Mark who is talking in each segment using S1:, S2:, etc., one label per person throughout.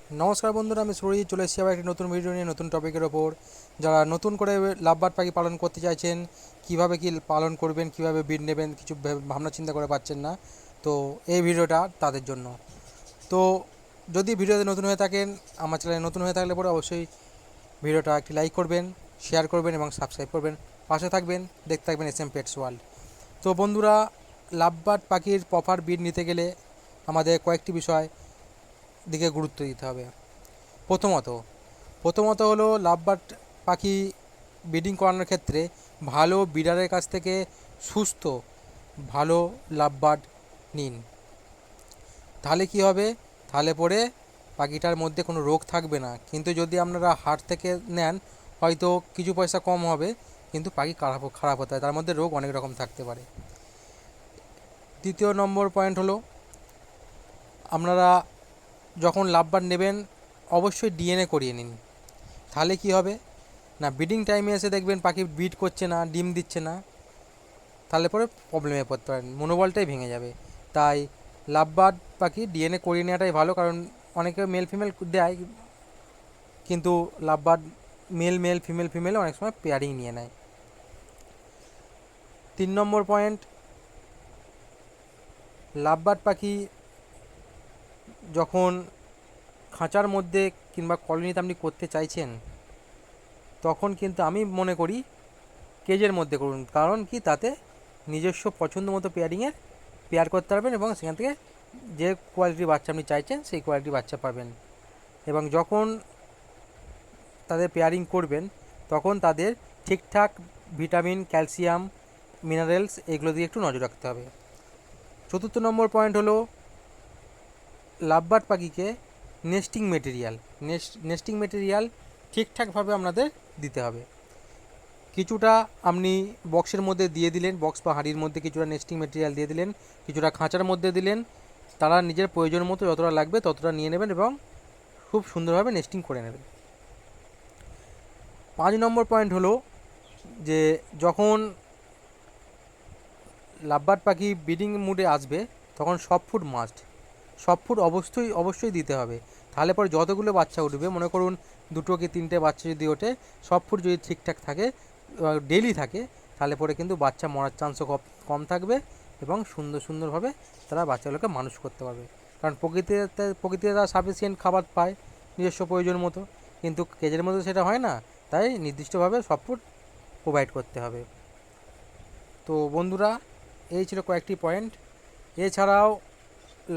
S1: নমস্কার বন্ধুরা, আমি সুরজিৎ চলে এসেছি আবার একটি নতুন ভিডিও নিয়ে, নতুন টপিকের ওপর। যারা নতুন করে লাভবার্ড পাখি পালন করতে চাইছেন, কিভাবে কি পালন করবেন, কিভাবে বিড নেবেন, কিছু ভাবনা চিন্তা করে পাচ্ছেন না, তো এই ভিডিওটা তাদের জন্য। তো যদি ভিডিওতে নতুন হয়ে থাকেন, আমার চ্যানেলে নতুন হয়ে থাকলে পরে অবশ্যই ভিডিওটা একটি লাইক করবেন, শেয়ার করবেন এবং সাবস্ক্রাইব করবেন। পাশে থাকবেন, দেখতে থাকবেন SM পেটস ওয়ার্ল্ড। তো বন্ধুরা, লাভবার্ড পাখির প্রপার বিড নিতে গেলে আমাদের কয়েকটি বিষয় দিকে গুরুত্ব দিতে হবে। প্রথমত প্রথমত হলো লাভবার্ড পাখি ব্রিডিং করানোর ক্ষেত্রে ভালো ব্রিডারের কাছ থেকে সুস্থ ভালো লাভবার্ড নিন। তাহলে কি হবে, তাহলে পরে পাখিটার মধ্যে কোনো রোগ থাকবে না। কিন্তু যদি আপনারা হাট থেকে নেন, হয়তো কিছু পয়সা কম হবে, কিন্তু পাখি খারাপ হতে হয়, তার মধ্যে রোগ অনেক রকম থাকতে পারে। দ্বিতীয় নম্বর পয়েন্ট হলো, আপনারা যখন লাভবার্ড নেবেন অবশ্যই ডিএনএ করিয়ে নিন। তাহলে কি হবে না, ব্রিডিং টাইমে এসে দেখবেন পাখি ব্রিড করছে না, ডিম দিচ্ছে না, তাহলে পরে প্রবলেমে পড়তে পারেন, মনোবলটাই ভেঙে যাবে। তাই লাভবার্ড পাখি ডিএনএ করিয়ে নেওয়াটাই ভালো, কারণ অনেকে মেল ফিমেল দেয়, কিন্তু lovebird male male female female অনেক সময় পেয়ারিং নিয়ে নেয়। 3 নম্বর পয়েন্ট, লাভবার্ড পাখি যখন খাঁচার মধ্যে কিংবা কলোনিতে আপনি করতে চাইছেন, তখন কিন্তু আমি মনে করি কেজের মধ্যে করুন। কারণ কি, তাতে নিজস্ব পছন্দ মতো পেয়ার করতে পারবেন এবং সেখান থেকে যে কোয়ালিটির বাচ্চা আপনি চাইছেন সেই কোয়ালিটির বাচ্চা পাবেন। এবং যখন তাদের পেয়ারিং করবেন, তখন তাদের ঠিকঠাক ভিটামিন, ক্যালসিয়াম, মিনারেলস এগুলো দিয়ে একটু নজর রাখতে হবে। 4 নম্বর পয়েন্ট হলো, লাভবার্ড পাখিকে নেস্টিং মেটেরিয়াল ঠিকঠাকভাবে আপনাদের দিতে হবে। কিছুটা আপনি বক্সের মধ্যে দিয়ে দিলেন, বক্স বা হাঁড়ির মধ্যে কিছুটা নেস্টিং মেটেরিয়াল দিয়ে দিলেন, কিছুটা খাঁচার মধ্যে দিলেন। তারা নিজের প্রয়োজন মতো যতটা লাগবে ততটা নিয়ে নেবেন এবং খুব সুন্দরভাবে নেস্টিং করে নেবেন। 5 নম্বর পয়েন্ট হলো যে, যখন লাভবার্ড পাখি ব্রিডিং মুডে আসবে তখন সব ফুড অবশ্যই দিতে হবে। তাহলে পরে যতগুলো বাচ্চা উঠবে, মনে করুন 2 কি 3টে বাচ্চা যদি ওঠে, সব ফুড যদি ঠিকঠাক থাকে, ডেলি থাকে, তাহলে পরে কিন্তু বাচ্চা মরার চান্সও কম থাকবে এবং সুন্দরভাবে তারা বাচ্চাগুলোকে মানুষ করতে পারবে। কারণ প্রকৃতিতে তারা সাফিসিয়েন্ট খাবার পায় নিজস্ব প্রয়োজন মতো, কিন্তু কেজের মধ্যে সেটা হয় না। তাই নির্দিষ্টভাবে সব ফুড প্রোভাইড করতে হবে। তো বন্ধুরা, এই ছিল কয়েকটি পয়েন্ট। এছাড়াও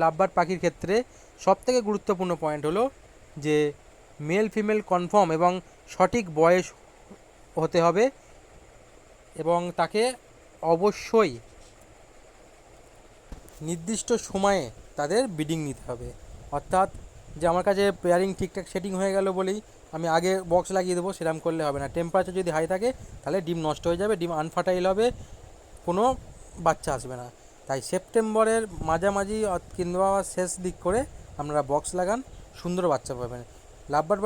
S1: লাভবার্ড পাখির ক্ষেত্রে সবথেকে গুরুত্বপূর্ণ পয়েন্ট হলো যে, মেল ফিমেল কনফার্ম এবং সঠিক বয়স হতে হবে এবং তাকে অবশ্যই নির্দিষ্ট সময়ে তাদের ব্রিডিং নিতে হবে। অর্থাৎ যে আমার কাছে পেয়ারিং ঠিকঠাক সেটিং হয়ে গেল বলেই আমি আগে বক্স লাগিয়ে দেবো, সেরকম করলে হবে না। টেম্পারেচার যদি হাই থাকে তাহলে ডিম নষ্ট হয়ে যাবে, ডিম আনফার্টাইল হবে, কোনো বাচ্চা আসবে না। তাই সেপ্টেম্বরের মাঝামাঝি কিংবা শেষ দিক করে আপনারা বক্স লাগান, সুন্দর বাচ্চা পাবেন। লাভবার্ড